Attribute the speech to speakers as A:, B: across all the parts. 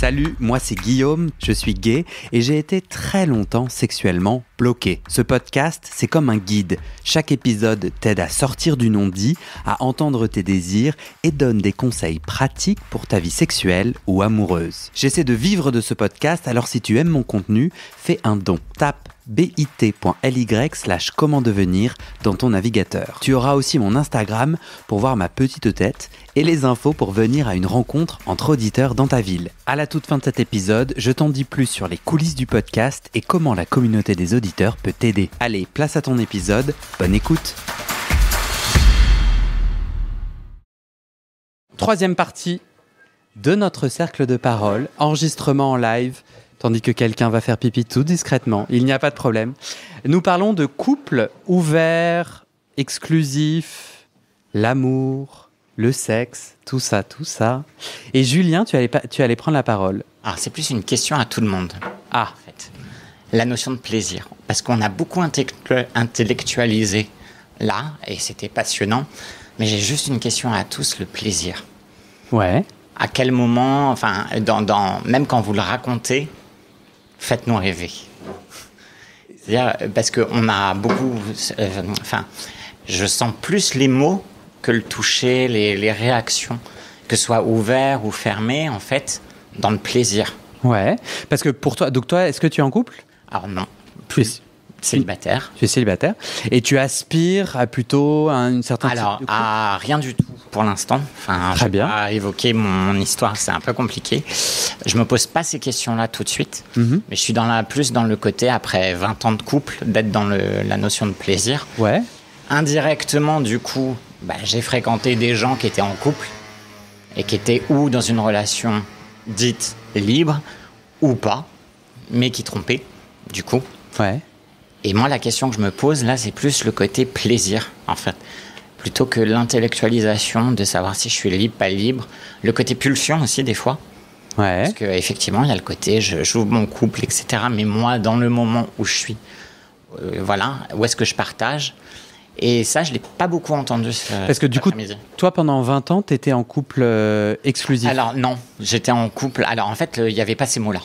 A: Salut, moi c'est Guillaume, je suis gay et j'ai été très longtemps sexuellement bloqué. Ce podcast, c'est comme un guide. Chaque épisode t'aide à sortir du non-dit, à entendre tes désirs et donne des conseils pratiques pour ta vie sexuelle ou amoureuse. J'essaie de vivre de ce podcast, alors si tu aimes mon contenu, fais un don. Tape bit.ly/comment devenir dans ton navigateur. Tu auras aussi mon Instagram pour voir ma petite tête et les infos pour venir à une rencontre entre auditeurs dans ta ville. À la toute fin de cet épisode, je t'en dis plus sur les coulisses du podcast et comment la communauté des auditeurs peut t'aider. Allez, place à ton épisode, bonne écoute. Troisième partie de notre cercle de parole, enregistrement en live, tandis que quelqu'un va faire pipi tout discrètement. Il n'y a pas de problème. Nous parlons de couple ouvert, exclusif, l'amour, le sexe, tout ça. Et Julien, tu allais prendre la parole.
B: Alors, c'est plus une question à tout le monde.
A: Ah.
B: En fait. La notion de plaisir. Parce qu'on a beaucoup intellectualisé là, et c'était passionnant. Mais j'ai juste une question à tous, le plaisir.
A: Ouais.
B: À quel moment, enfin, même quand vous le racontez, faites-nous rêver. C'est-à-dire, parce qu'on a beaucoup... je sens plus les mots que le toucher, les réactions, que ce soit ouvert ou fermé, en fait, dans le plaisir.
A: Ouais, parce que pour toi, donc toi, est-ce que tu es en couple ?
B: Alors non,
A: Tu es
B: célibataire.
A: Tu es célibataire et tu aspires à plutôt une certaine...
B: Alors, à rien du tout pour l'instant. Enfin,
A: très bien.
B: Je vais pas évoquer mon histoire, c'est un peu compliqué. Je me pose pas ces questions-là tout de suite, mais je suis plus dans le côté, après 20 ans de couple, d'être dans la notion de plaisir.
A: Ouais.
B: Indirectement, du coup, j'ai fréquenté des gens qui étaient en couple et qui étaient ou dans une relation dite libre ou pas, mais qui trompaient, du coup.
A: Ouais.
B: Et moi, la question que je me pose, là, c'est plus le côté plaisir, en fait. Plutôt que l'intellectualisation de savoir si je suis libre, pas libre. Le côté pulsion aussi, des fois.
A: Ouais.
B: Parce qu'effectivement, il y a le côté, j'ouvre mon couple, etc. Mais moi, dans le moment où je suis, où est-ce que je partage ? Et ça, je ne l'ai pas beaucoup entendu.
A: Parce que du coup, toi, pendant 20 ans, tu étais en couple exclusif.
B: Alors, non, j'étais en couple. Alors, en fait, il n'y avait pas ces mots-là.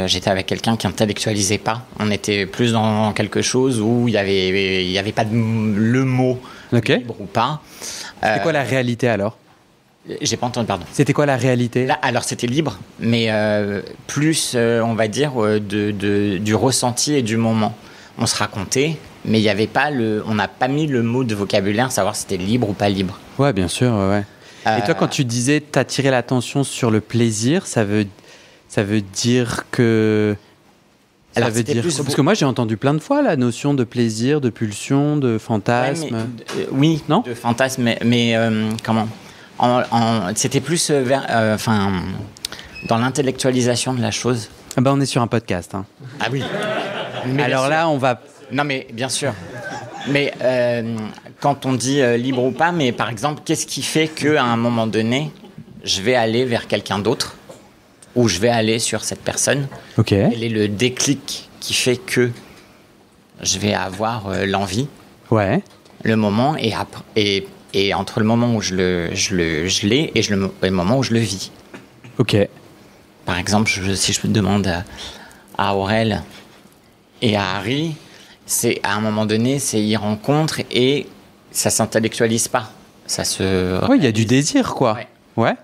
B: J'étais avec quelqu'un qui n'intellectualisait pas. On était plus dans quelque chose où il n'y avait pas le mot libre ou pas.
A: C'était quoi la réalité alors ?
B: J'ai pas entendu, pardon.
A: C'était quoi la réalité ?
B: Là, alors, c'était libre, mais plus, on va dire, du ressenti et du moment. On se racontait, mais il y avait pas on n'a pas mis le mot de vocabulaire, savoir si c'était libre ou pas libre.
A: Ouais, bien sûr, ouais. Et toi, quand tu disais t'attirer l'attention sur le plaisir, ça veut dire que...
B: Alors,
A: parce que moi, j'ai entendu plein de fois la notion de plaisir, de pulsion, de fantasme.
B: Ouais, oui,
A: non ?
B: De fantasme, mais comment ? C'était plus dans l'intellectualisation de la chose.
A: Ah on est sur un podcast. Hein.
B: Ah oui.
A: Alors là, on va...
B: Non, mais bien sûr. Mais quand on dit libre ou pas, mais par exemple, qu'est-ce qui fait qu'à un moment donné, je vais aller vers quelqu'un d'autre ou je vais aller sur cette personne ?
A: Ok.
B: Quel est le déclic qui fait que je vais avoir l'envie ?
A: Ouais.
B: Le moment et entre le moment où je l'ai et le moment où je le vis.
A: Ok.
B: Par exemple, si je demande à Aurel et à Harry, c'est à un moment donné, ils rencontrent et ça s'intellectualise pas.
A: Oui, il y a du désir, quoi. Ouais.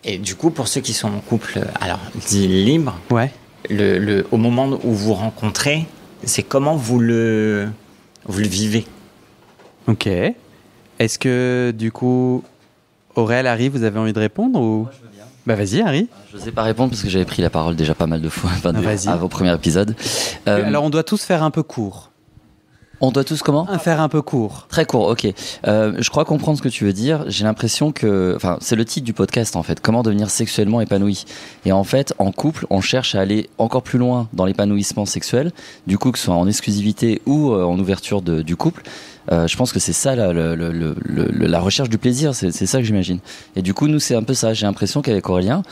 B: Et du coup, pour ceux qui sont en couple, alors dit libre,
A: ouais.
B: Au moment où vous rencontrez, c'est comment vous le vivez.
A: Ok. Est-ce que du coup, Aurel, Harry, vous avez envie de répondre ou...
C: Moi, je veux bien.
A: Vas-y, Harry.
C: Je n'osais pas répondre parce que j'avais pris la parole déjà pas mal de fois à vos premiers épisodes.
A: Alors, on doit tous faire un peu court.
C: On doit tous comment ?
A: Faire un peu court.
C: Très court, ok. Je crois comprendre ce que tu veux dire. J'ai l'impression que... Enfin, c'est le titre du podcast, en fait. Comment devenir sexuellement épanoui. Et en fait, en couple, on cherche à aller encore plus loin dans l'épanouissement sexuel. Du coup, que ce soit en exclusivité ou en ouverture du couple. Je pense que c'est ça la recherche du plaisir, c'est ça que j'imagine. Et du coup, nous, c'est un peu ça. J'ai l'impression qu'avec Aurélien,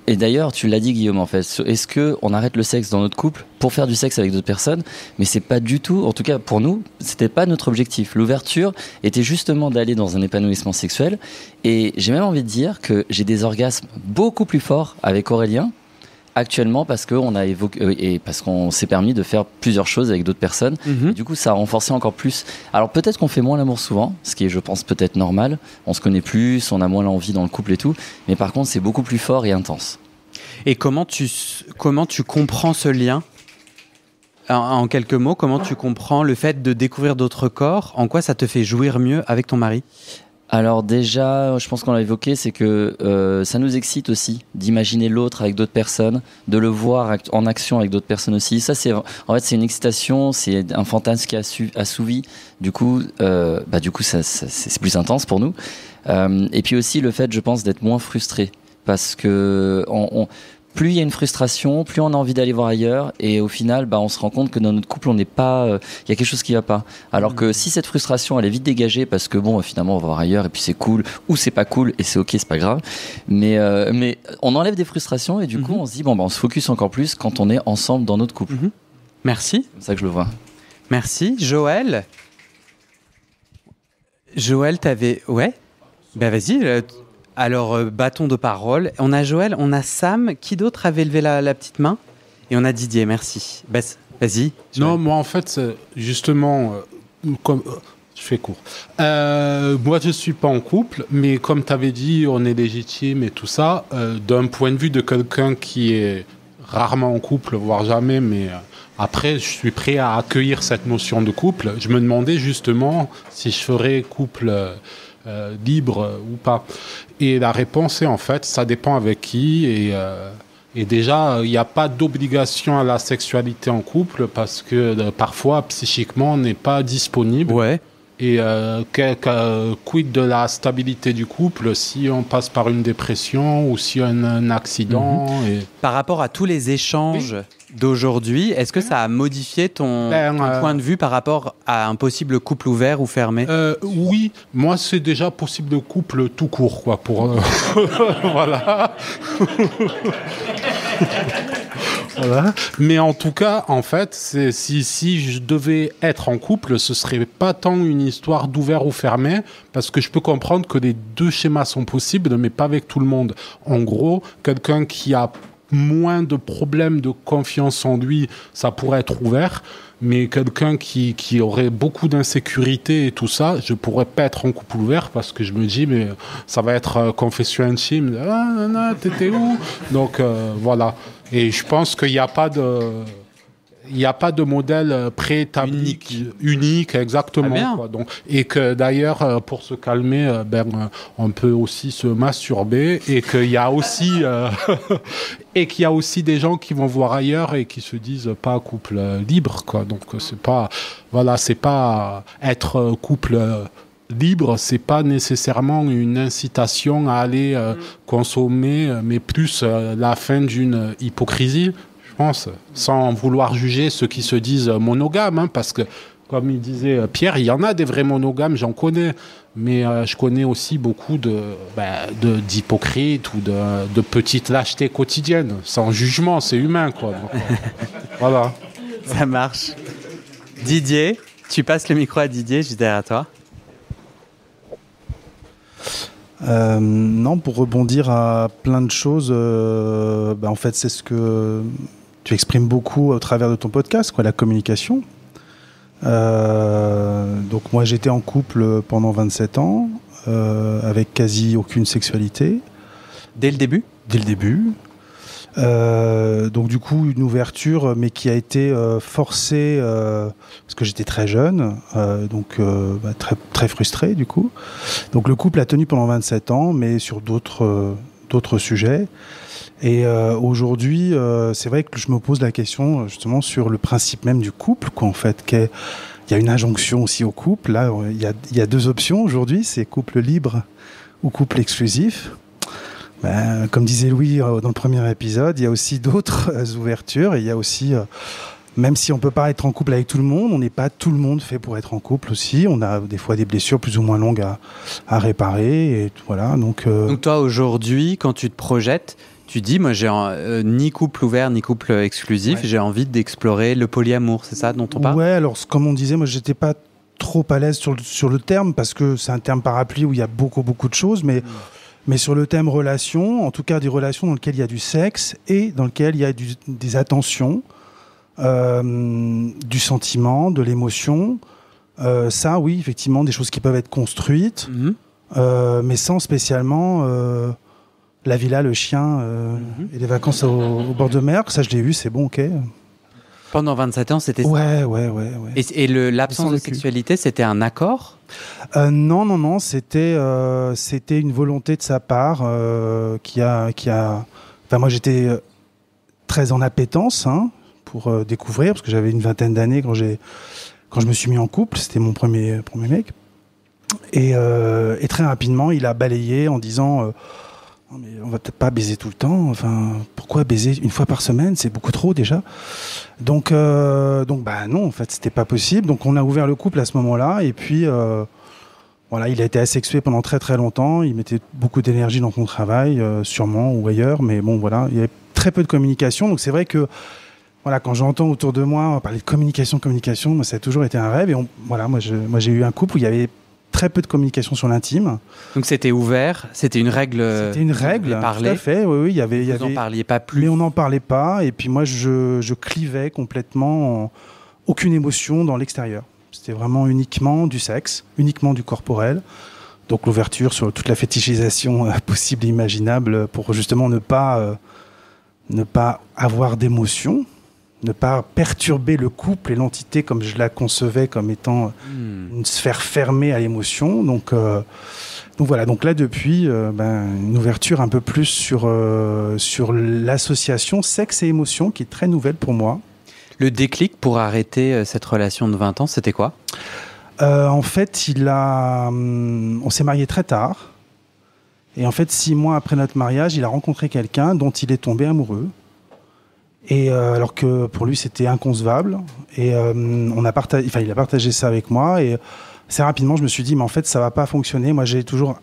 C: et d'ailleurs, tu l'as dit, Guillaume, en fait, est-ce qu'on arrête le sexe dans notre couple pour faire du sexe avec d'autres personnes? Mais c'est pas du tout, en tout cas pour nous, c'était pas notre objectif. L'ouverture était justement d'aller dans un épanouissement sexuel. Et j'ai même envie de dire que j'ai des orgasmes beaucoup plus forts avec Aurélien actuellement parce qu'on a évoqué et parce qu'on s'est permis de faire plusieurs choses avec d'autres personnes. Et du coup, ça a renforcé encore plus. Alors peut-être qu'on fait moins l'amour souvent, ce qui est, je pense, peut-être normal. On se connaît plus, on a moins l'envie dans le couple et tout. Mais par contre, c'est beaucoup plus fort et intense.
A: Et comment tu comprends ce lien? En quelques mots, comment tu comprends le fait de découvrir d'autres corps? En quoi ça te fait jouir mieux avec ton mari?
C: Alors déjà, je pense qu'on l'a évoqué, c'est que ça nous excite aussi d'imaginer l'autre avec d'autres personnes, de le voir en action avec d'autres personnes aussi. Ça, c'est une excitation, c'est un fantasme qui est assouvi. Du coup, c'est plus intense pour nous. Et puis aussi le fait, je pense, d'être moins frustré, parce que plus il y a une frustration, plus on a envie d'aller voir ailleurs, et au final, on se rend compte que dans notre couple, on n'est pas, il y a quelque chose qui va pas. Alors que si cette frustration, elle est vite dégagée, parce que finalement, on va voir ailleurs, et puis c'est cool, ou c'est pas cool, et c'est ok, c'est pas grave. Mais on enlève des frustrations, et du coup, on se dit on se focus encore plus quand on est ensemble dans notre couple.
A: Merci.
C: C'est comme ça que je le vois.
A: Merci, Joël. Joël, t'avais, ouais. Ben vas-y. Alors, bâton de parole. On a Joël, on a Sam. Qui d'autre avait levé la petite main? Et on a Didier, merci. Vas-y. Joël.
D: Non, moi, en fait, justement, je fais court. Moi, je ne suis pas en couple, mais comme tu avais dit, on est légitime et tout ça. D'un point de vue de quelqu'un qui est rarement en couple, voire jamais, mais après, je suis prêt à accueillir cette notion de couple. Je me demandais justement si je ferais couple libre ou pas. Et la réponse est en fait, ça dépend avec qui. Et déjà, il n'y a pas d'obligation à la sexualité en couple parce que parfois, psychiquement, on n'est pas disponible.
A: Ouais.
D: Et quid de la stabilité du couple si on passe par une dépression ou si on a un accident
A: Par rapport à tous les échanges d'aujourd'hui, est-ce que ça a modifié ton point de vue par rapport à un possible couple ouvert ou fermé?
D: Oui, moi c'est déjà possible couple tout court, quoi, pour voilà. Voilà. Mais en tout cas, en fait, si je devais être en couple, ce serait pas tant une histoire d'ouvert ou fermé, parce que je peux comprendre que les deux schémas sont possibles, mais pas avec tout le monde. En gros, quelqu'un qui a moins de problèmes de confiance en lui, ça pourrait être ouvert, mais quelqu'un qui aurait beaucoup d'insécurité et tout ça, je pourrais pas être en couple ouvert parce que je me dis, mais ça va être confession intime. Ah, non, t'étais où? Donc, voilà. Et je pense qu'il n'y a pas de modèle préétabli unique exactement. Quoi. Donc, et que d'ailleurs, pour se calmer, on peut aussi se masturber et qu'il y a aussi des gens qui vont voir ailleurs et qui se disent pas couple libre. Quoi. Donc c'est pas être couple libre, c'est pas nécessairement une incitation à aller consommer, mais plus la fin d'une hypocrisie. Je pense, sans vouloir juger ceux qui se disent monogames, parce que, comme il disait Pierre, il y en a des vrais monogames, j'en connais, mais je connais aussi beaucoup d'hypocrites ou de petites lâchetés quotidiennes, sans jugement, c'est humain, quoi. Donc, voilà.
A: Ça marche. Didier, tu passes le micro à Didier, juste derrière toi.
E: Non, pour rebondir à plein de choses, en fait, c'est ce que tu exprimes beaucoup au travers de ton podcast, quoi, la communication. Donc moi, j'étais en couple pendant 27 ans, avec quasi aucune sexualité.
A: Dès le début ?
E: Dès le début. Donc du coup, une ouverture, mais qui a été forcée parce que j'étais très jeune, très, très frustré du coup. Donc le couple a tenu pendant 27 ans, mais sur d'autres sujets. Et aujourd'hui, c'est vrai que je me pose la question justement sur le principe même du couple, quoi, en fait. Il y a une injonction aussi au couple. Là, il y a deux options aujourd'hui, c'est couple libre ou couple exclusif. Comme disait Louis dans le premier épisode, il y a aussi d'autres ouvertures. Et il y a aussi Même si on peut pas être en couple avec tout le monde, on n'est pas tout le monde fait pour être en couple aussi. On a des fois des blessures plus ou moins longues à réparer. Et voilà, donc
A: toi, aujourd'hui, quand tu te projettes, tu dis, moi, j'ai ni couple ouvert, ni couple exclusif. Ouais. J'ai envie d'explorer le polyamour, c'est ça dont on parle ?
E: Ouais, alors comme on disait, moi, j'étais pas trop à l'aise sur le terme, parce que c'est un terme parapluie où il y a beaucoup de choses, mais sur le thème relation, en tout cas des relations dans lesquelles il y a du sexe et dans lesquelles il y a des attentions, du sentiment, de l'émotion, ça oui, effectivement, des choses qui peuvent être construites, mais sans spécialement la villa, le chien et les vacances au bord de mer. Ça je l'ai eu, c'est bon, ok.
A: Pendant 27 ans, c'était ça ?
E: Ouais.
A: Et l'absence de sexualité, c'était un accord ?
E: Non, c'était une volonté de sa part qui a... Enfin, moi, j'étais très en appétence pour découvrir, parce que j'avais une vingtaine d'années quand je me suis mis en couple. C'était mon premier mec. Et très rapidement, il a balayé en disant... Non, mais on va peut-être pas baiser tout le temps. Enfin, pourquoi baiser une fois par semaine ? C'est beaucoup trop déjà. Donc non, en fait, c'était pas possible. Donc on a ouvert le couple à ce moment-là. Et puis voilà, il a été asexué pendant très très longtemps. Il mettait beaucoup d'énergie dans son travail, sûrement ou ailleurs. Mais bon, voilà, il y avait très peu de communication. Donc c'est vrai que voilà, quand j'entends autour de moi parler de communication, moi ça a toujours été un rêve. Et moi j'ai eu un couple où il y avait très peu de communication sur l'intime.
A: Donc c'était ouvert, c'était une règle.
E: C'était une règle, tout à fait. Oui, il y avait.
A: Vous n'en parliez pas plus.
E: Mais on n'en parlait pas. Et puis moi, je clivais complètement, aucune émotion dans l'extérieur. C'était vraiment uniquement du sexe, uniquement du corporel. Donc l'ouverture sur toute la fétichisation possible et imaginable pour justement ne pas avoir d'émotion. Ne pas perturber le couple et l'entité comme je la concevais comme étant une sphère fermée à l'émotion. Donc voilà. Donc là, depuis, une ouverture un peu plus sur l'association sexe et émotion qui est très nouvelle pour moi.
A: Le déclic pour arrêter cette relation de 20 ans, c'était quoi ?
E: En fait, on s'est mariés très tard. Et en fait, 6 mois après notre mariage, il a rencontré quelqu'un dont il est tombé amoureux. Et alors que pour lui c'était inconcevable, et il a partagé ça avec moi, et assez rapidement je me suis dit mais en fait ça va pas fonctionner. Moi j'ai toujours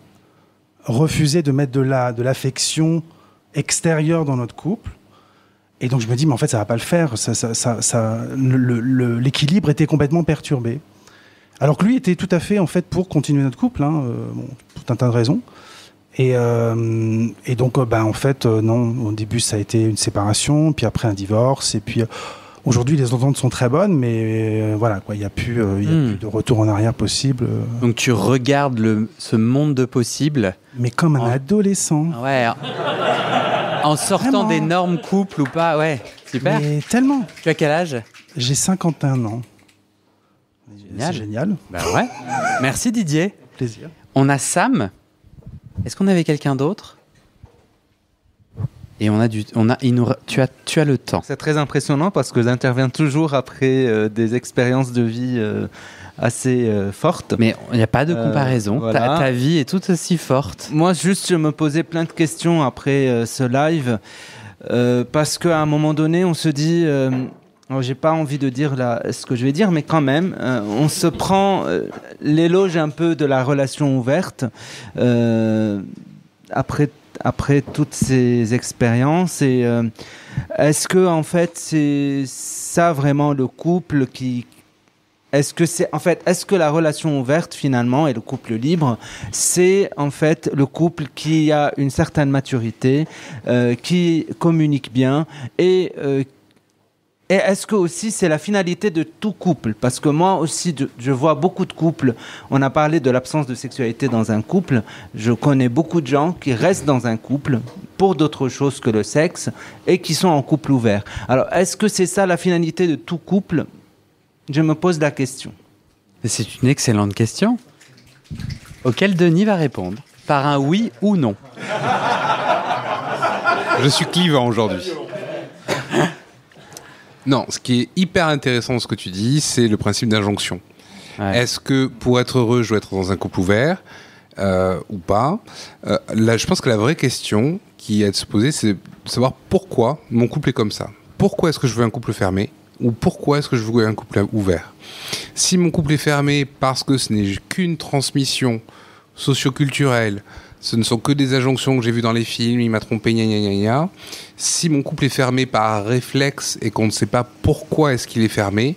E: refusé de mettre de l'affection extérieure dans notre couple, et donc je me dis mais en fait ça va pas le faire. L'équilibre était complètement perturbé. Alors que lui était tout à fait en fait pour continuer notre couple, pour un tas de raisons. Et donc en fait non, au début ça a été une séparation, puis après un divorce, et puis aujourd'hui les ententes sont très bonnes, mais voilà quoi, il y a plus de retour en arrière possible.
A: Donc tu regardes ce monde de possibles,
E: mais comme un adolescent.
A: Ouais. En sortant des normes couples ou pas, ouais, super.
E: Mais tellement.
A: Tu as quel âge ?
E: J'ai 51 ans.
A: Génial.
E: C'est génial.
A: Bah ouais. Merci Didier.
E: Plaisir.
A: On a Sam. Est-ce qu'on avait quelqu'un d'autre ? Et tu as le temps.
F: C'est très impressionnant parce que j'interviens toujours après des expériences de vie assez fortes.
A: Mais il n'y a pas de comparaison.
F: Voilà.
A: Ta vie est tout aussi forte.
F: Moi, juste, je me posais plein de questions après ce live parce qu'à un moment donné, on se dit... j'ai pas envie de dire ce que je vais dire, mais quand même, on se prend l'éloge un peu de la relation ouverte après toutes ces expériences. Et est-ce que en fait c'est ça vraiment le couple qui... Est-ce que la relation ouverte finalement et le couple libre, c'est en fait le couple qui a une certaine maturité, qui communique bien et est-ce que aussi c'est la finalité de tout couple ? Parce que moi aussi, je vois beaucoup de couples, on a parlé de l'absence de sexualité dans un couple, je connais beaucoup de gens qui restent dans un couple pour d'autres choses que le sexe et qui sont en couple ouvert. Alors, est-ce que c'est ça la finalité de tout couple ? Je me pose la question.
A: C'est une excellente question, auquel Denis va répondre par un oui ou non.
G: Je suis clivant aujourd'hui. Non, ce qui est hyper intéressant dans ce que tu dis, c'est le principe d'injonction. Ouais. Est-ce que pour être heureux, je dois être dans un couple ouvert ou pas ? Là, je pense que la vraie question qui est de se poser, c'est de savoir pourquoi mon couple est comme ça. Pourquoi est-ce que je veux un couple fermé ? ou pourquoi est-ce que je veux un couple ouvert. Si mon couple est fermé parce que ce n'est qu'une transmission socioculturelle, ce ne sont que des injonctions que j'ai vues dans les films, il m'a trompé, gna gna gna gna. Si mon couple est fermé par réflexe et qu'on ne sait pas pourquoi est-ce qu'il est fermé,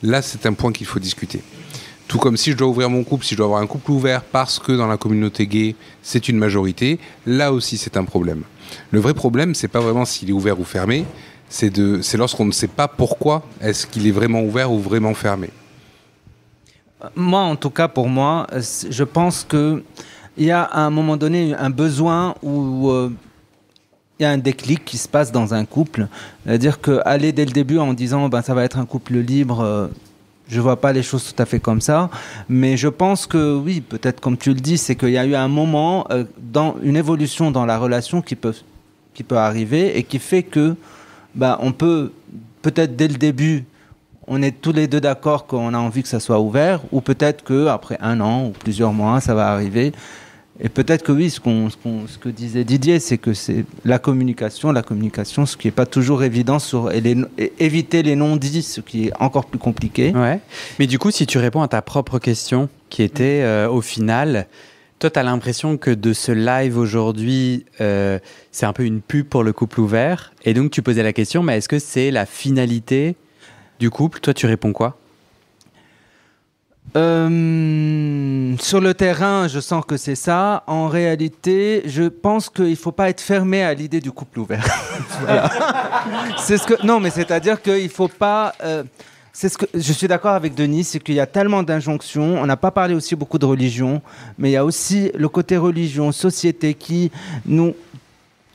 G: là c'est un point qu'il faut discuter. Tout comme si je dois ouvrir mon couple, si je dois avoir un couple ouvert parce que dans la communauté gay, c'est une majorité, là aussi c'est un problème. Le vrai problème, c'est pas vraiment s'il est ouvert ou fermé, c'est lorsqu'on ne sait pas pourquoi est-ce qu'il est vraiment ouvert ou vraiment fermé.
F: Moi, en tout cas, pour moi, je pense qu'il y a à un moment donné un besoin où il y a un déclic qui se passe dans un couple. C'est-à-dire qu'aller dès le début en disant ça va être un couple libre, je ne vois pas les choses tout à fait comme ça. Mais je pense que oui, peut-être comme tu le dis, c'est qu'il y a eu un moment, dans une évolution dans la relation qui peut arriver et qui fait que on peut, peut-être dès le début, on est tous les deux d'accord qu'on a envie que ça soit ouvert, ou peut-être qu'après 1 an ou plusieurs mois, ça va arriver. Et peut-être que oui, ce que disait Didier, c'est que c'est la communication, ce qui n'est pas toujours évident, et éviter les non-dits, ce qui est encore plus compliqué.
A: Ouais. Mais du coup, si tu réponds à ta propre question, qui était au final, toi, tu as l'impression que de ce live aujourd'hui, c'est un peu une pub pour le couple ouvert. Et donc, tu posais la question, mais est-ce que c'est la finalité du couple? Toi, tu réponds quoi?
F: Sur le terrain, je sens que c'est ça. En réalité, je pense qu'il ne faut pas être fermé à l'idée du couple ouvert. Voilà. Non, mais c'est-à-dire qu'il ne faut pas... je suis d'accord avec Denis, c'est qu'il y a tellement d'injonctions. On n'a pas parlé aussi beaucoup de religion, mais il y a aussi le côté religion, société qui nous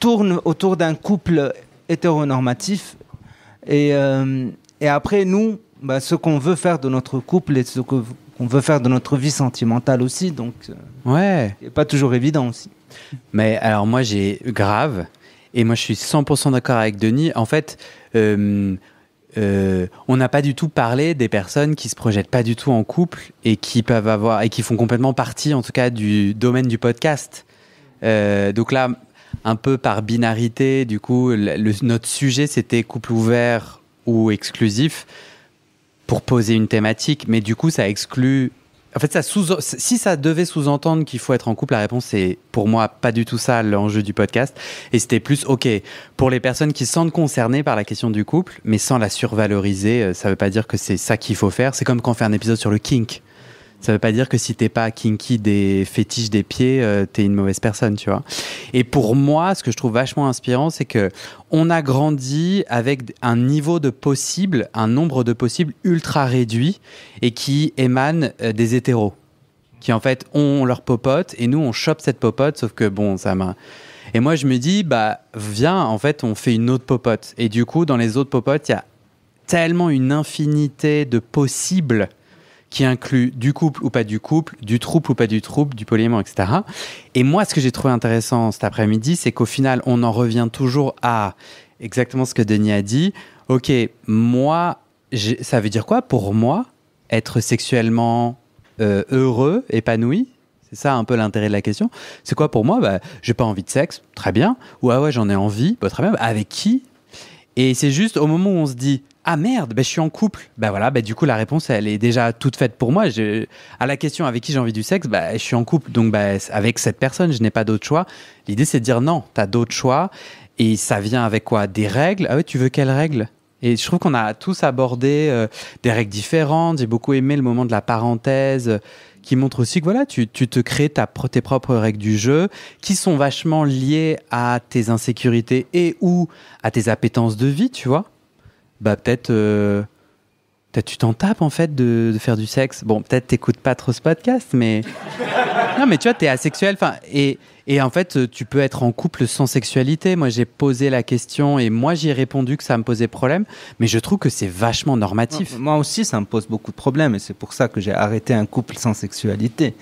F: tourne autour d'un couple hétéronormatif. Et après, nous, ce qu'on veut faire de notre couple et ce qu'on veut faire de notre vie sentimentale aussi. Donc,
A: ouais.
F: C'est pas toujours évident aussi.
A: Mais alors, moi, j'ai grave. Et moi, je suis 100% d'accord avec Denis. En fait, on n'a pas du tout parlé des personnes qui se projettent pas du tout en couple et qui peuvent avoir et qui font complètement partie, en tout cas, du domaine du podcast. Donc là, un peu par binarité, du coup, notre sujet, c'était couple ouvert ou exclusif pour poser une thématique. Mais du coup, ça exclut... En fait, si ça devait sous-entendre qu'il faut être en couple, la réponse c'est pour moi pas du tout ça l'enjeu du podcast. Et c'était plus, ok, pour les personnes qui se sentent concernées par la question du couple, mais sans la survaloriser, ça veut pas dire que c'est ça qu'il faut faire. C'est comme quand on fait un épisode sur le kink. Ça veut pas dire que si t'es pas kinky des fétiches des pieds, t'es une mauvaise personne, tu vois. Et pour moi, ce que je trouve vachement inspirant, c'est que on a grandi avec un niveau de possible, un nombre de possibles ultra réduit et qui émane des hétéros, qui en fait ont leur popote et nous on chope cette popote, sauf que bon, ça m'a... Et moi je me dis, viens, en fait on fait une autre popote. Et du coup, dans les autres popotes, il y a tellement une infinité de possibles qui inclut du couple ou pas du couple, du trouble ou pas du trouble, du polyamour, etc. Et moi, ce que j'ai trouvé intéressant cet après-midi, c'est qu'au final, on en revient toujours à exactement ce que Denis a dit. Ok, moi, ça veut dire quoi pour moi, être sexuellement heureux, épanoui? C'est ça un peu l'intérêt de la question. C'est quoi pour moi? J'ai pas envie de sexe, très bien. Ou ah ouais, j'en ai envie, très bien. Avec qui? Et c'est juste au moment où on se dit ah merde, je suis en couple. Voilà, du coup la réponse elle est déjà toute faite pour moi. À la question avec qui j'ai envie du sexe, je suis en couple, donc avec cette personne, je n'ai pas d'autre choix. L'idée c'est de dire non, t'as d'autres choix. Et ça vient avec quoi? Des règles. Ah ouais, tu veux quelles règles? Et je trouve qu'on a tous abordé des règles différentes. J'ai beaucoup aimé le moment de la parenthèse qui montre aussi que voilà, tu te crées tes propres règles du jeu qui sont vachement liées à tes insécurités et ou à tes appétences de vie, tu vois. Peut-être tu t'en tapes en fait de faire du sexe. Bon, peut-être t'écoutes pas trop ce podcast, mais non, mais tu vois, t'es asexuel. Et en fait, tu peux être en couple sans sexualité. Moi, j'ai posé la question et moi, j'y ai répondu que ça me posait problème. Mais je trouve que c'est vachement normatif.
F: Moi aussi, ça me pose beaucoup de problèmes et c'est pour ça que j'ai arrêté un couple sans sexualité.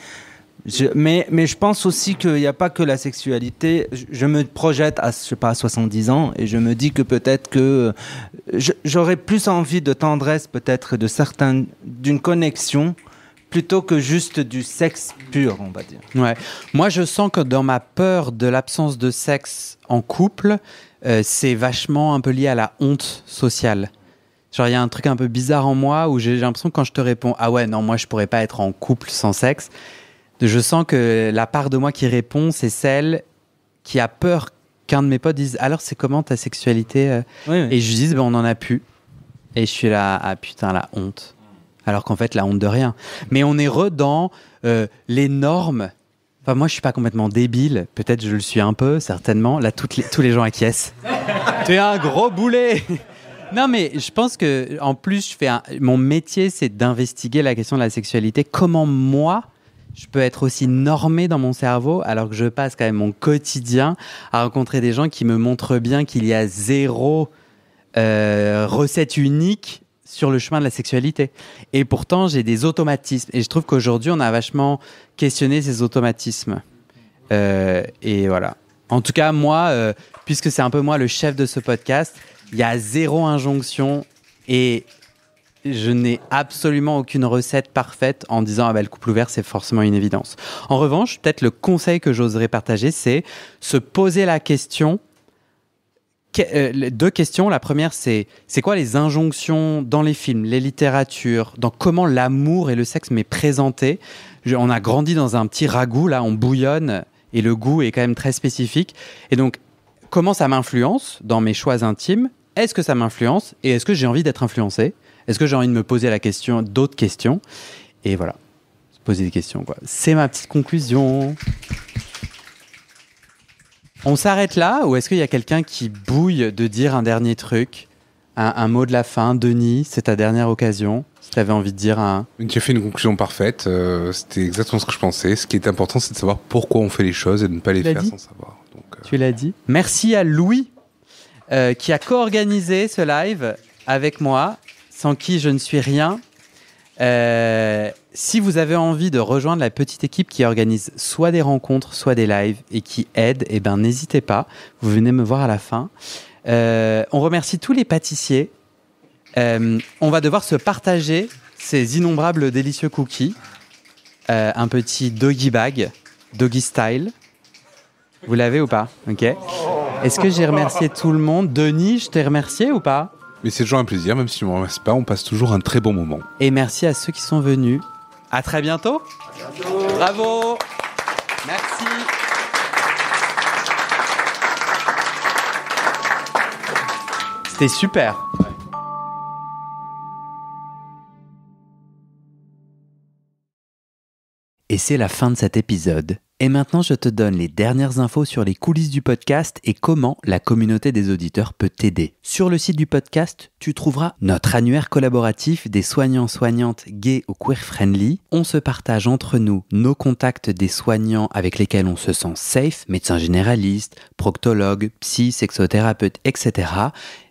F: Mais je pense aussi qu'il n'y a pas que la sexualité. Je me projette à 70 ans et je me dis que peut-être que j'aurais plus envie de tendresse, peut-être d'une connexion, plutôt que juste du sexe pur, on va dire.
A: Ouais. Moi, je sens que dans ma peur de l'absence de sexe en couple, c'est vachement un peu lié à la honte sociale. Genre, il y a un truc un peu bizarre en moi où j'ai l'impression que quand je te réponds « Ah ouais, non, moi, je pourrais pas être en couple sans sexe », je sens que la part de moi qui répond, c'est celle qui a peur qu'un de mes potes dise « Alors, c'est comment ta sexualité ?» Et je dis « On en a plus. » Et je suis là « Ah putain, la honte. » Alors qu'en fait, la honte de rien. Mais on est dans les normes. Enfin, moi, je suis pas complètement débile. Peut-être je le suis un peu, certainement. Là, tous les gens acquiescent. T'es un gros boulet. Non, mais je pense que en plus, mon métier, c'est d'investiguer la question de la sexualité. Comment moi, je peux être aussi normé dans mon cerveau alors que je passe quand même mon quotidien à rencontrer des gens qui me montrent bien qu'il y a zéro recette unique sur le chemin de la sexualité. Et pourtant, j'ai des automatismes. Et je trouve qu'aujourd'hui, on a vachement questionné ces automatismes. Et voilà. En tout cas, moi, puisque c'est un peu moi le chef de ce podcast, il y a zéro injonction et je n'ai absolument aucune recette parfaite en disant le couple ouvert, c'est forcément une évidence. En revanche, peut-être le conseil que j'oserais partager, c'est se poser la question. Deux questions. La première, c'est quoi les injonctions dans les films, les littératures, dans comment l'amour et le sexe m'est présenté. On a grandi dans un petit ragoût, là, on bouillonne et le goût est quand même très spécifique. Et donc, comment ça m'influence dans mes choix intimes ? Est-ce que ça m'influence ? Et est-ce que j'ai envie d'être influencé ? Est-ce que j'ai envie de me poser d'autres questions ? Et voilà, se poser des questions, quoi. C'est ma petite conclusion. On s'arrête là ou est-ce qu'il y a quelqu'un qui bouille de dire un dernier truc, un mot de la fin ? Denis, c'est ta dernière occasion. Si tu avais envie de dire un...
G: Tu as fait une conclusion parfaite. C'était exactement ce que je pensais. Ce qui est important, c'est de savoir pourquoi on fait les choses et de ne pas les faire sans savoir. Donc,
A: Tu l'as dit. Merci à Louis qui a co-organisé ce live avec moi, sans qui je ne suis rien. Si vous avez envie de rejoindre la petite équipe qui organise soit des rencontres, soit des lives et qui aide, n'hésitez pas. Vous venez me voir à la fin. On remercie tous les pâtissiers. On va devoir se partager ces innombrables délicieux cookies. Un petit doggy bag, doggy style. Vous l'avez ou pas ? Ok. Est-ce que j'ai remercié tout le monde ? Denis, je t'ai remercié ou pas ?
G: Mais c'est toujours un plaisir, même si tu ne me remercies pas, on passe toujours un très bon moment.
A: Et merci à ceux qui sont venus. À très bientôt. Bravo. Merci. C'était super. Et c'est la fin de cet épisode. Et maintenant, je te donne les dernières infos sur les coulisses du podcast et comment la communauté des auditeurs peut t'aider. Sur le site du podcast, tu trouveras notre annuaire collaboratif des soignants-soignantes gays ou queer-friendly. On se partage entre nous nos contacts des soignants avec lesquels on se sent safe, médecins généralistes, proctologues, psy, sexothérapeutes, etc.,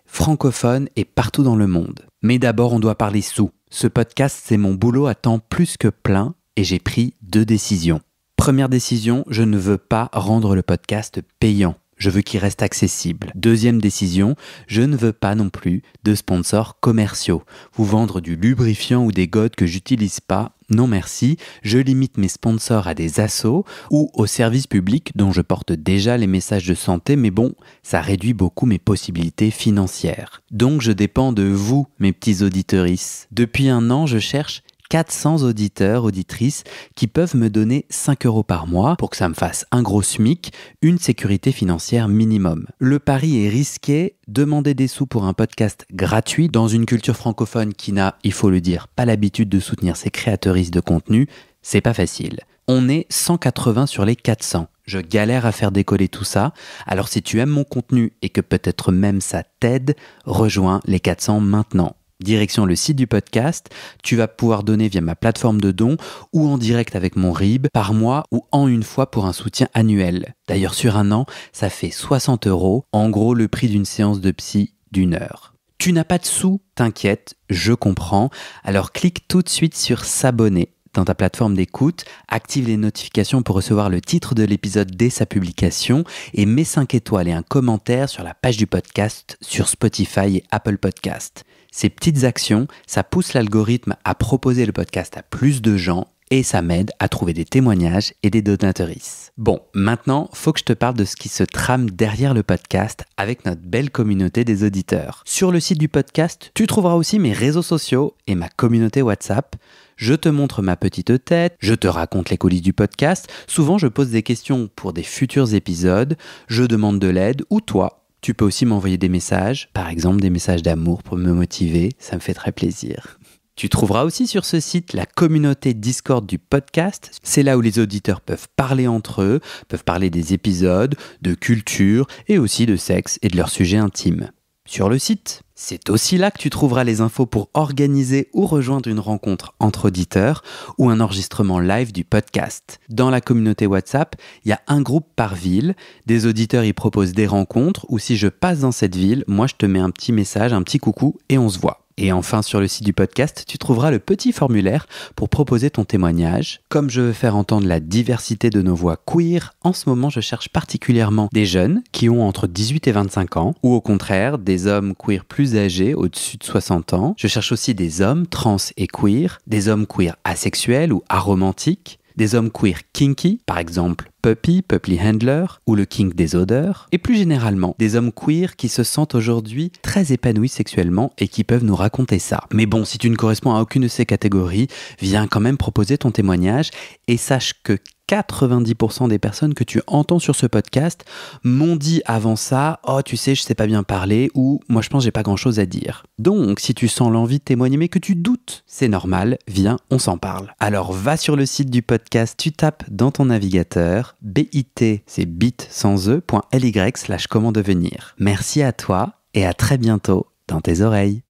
A: francophones et partout dans le monde. Mais d'abord, on doit parler sous. Ce podcast, c'est mon boulot à temps plus que plein et j'ai pris 2 décisions. Première décision, je ne veux pas rendre le podcast payant. Je veux qu'il reste accessible. Deuxième décision, je ne veux pas non plus de sponsors commerciaux. Vous vendre du lubrifiant ou des godes que j'utilise pas, non merci. Je limite mes sponsors à des assos ou aux services publics dont je porte déjà les messages de santé, mais bon, ça réduit beaucoup mes possibilités financières. Donc je dépends de vous, mes petits auditorices. Depuis 1 an, je cherche 400 auditeurs, auditrices qui peuvent me donner 5 € par mois pour que ça me fasse un gros SMIC, une sécurité financière minimum. Le pari est risqué, demander des sous pour un podcast gratuit dans une culture francophone qui n'a, il faut le dire, pas l'habitude de soutenir ses créateuristes de contenu, c'est pas facile. On est 180 sur les 400. Je galère à faire décoller tout ça, alors si tu aimes mon contenu et que peut-être même ça t'aide, rejoins les 400 maintenant. Direction le site du podcast, tu vas pouvoir donner via ma plateforme de dons ou en direct avec mon RIB par mois ou en une fois pour un soutien annuel. D'ailleurs sur 1 an, ça fait 60 €, en gros le prix d'une séance de psy d'1 heure. Tu n'as pas de sous, t'inquiète, je comprends, alors clique tout de suite sur s'abonner dans ta plateforme d'écoute, active les notifications pour recevoir le titre de l'épisode dès sa publication et mets 5 étoiles et un commentaire sur la page du podcast sur Spotify et Apple Podcast. Ces petites actions, ça pousse l'algorithme à proposer le podcast à plus de gens et ça m'aide à trouver des témoignages et des donatrices. Bon, maintenant, faut que je te parle de ce qui se trame derrière le podcast avec notre belle communauté des auditeurs. Sur le site du podcast, tu trouveras aussi mes réseaux sociaux et ma communauté WhatsApp. Je te montre ma petite tête, je te raconte les coulisses du podcast, souvent je pose des questions pour des futurs épisodes, je demande de l'aide ou toi, tu peux aussi m'envoyer des messages, par exemple des messages d'amour pour me motiver, ça me fait très plaisir. Tu trouveras aussi sur ce site la communauté Discord du podcast. C'est là où les auditeurs peuvent parler entre eux, peuvent parler des épisodes, de culture et aussi de sexe et de leurs sujets intimes. Sur le site, c'est aussi là que tu trouveras les infos pour organiser ou rejoindre une rencontre entre auditeurs ou un enregistrement live du podcast. Dans la communauté WhatsApp, il y a un groupe par ville. Des auditeurs y proposent des rencontres ou si je passe dans cette ville, moi je te mets un petit message, un petit coucou et on se voit. Et enfin, sur le site du podcast, tu trouveras le petit formulaire pour proposer ton témoignage. Comme je veux faire entendre la diversité de nos voix queer, en ce moment, je cherche particulièrement des jeunes qui ont entre 18 et 25 ans, ou au contraire, des hommes queer plus âgés, au-dessus de 60 ans. Je cherche aussi des hommes trans et queer, des hommes queer asexuels ou aromantiques, des hommes queer kinky, par exemple Puppy Handler, ou le kink des odeurs, et plus généralement, des hommes queer qui se sentent aujourd'hui très épanouis sexuellement et qui peuvent nous raconter ça. Mais bon, si tu ne corresponds à aucune de ces catégories, viens quand même proposer ton témoignage et sache que 90% des personnes que tu entends sur ce podcast m'ont dit avant ça « Oh, tu sais, je sais pas bien parler » ou « Moi, je pense que j'ai pas grand-chose à dire ». Donc, si tu sens l'envie de témoigner mais que tu doutes, c'est normal, viens, on s'en parle. Alors, va sur le site du podcast, tu tapes dans ton navigateur bit, c'est bit sans e.ly/comment devenir. Merci à toi et à très bientôt dans tes oreilles.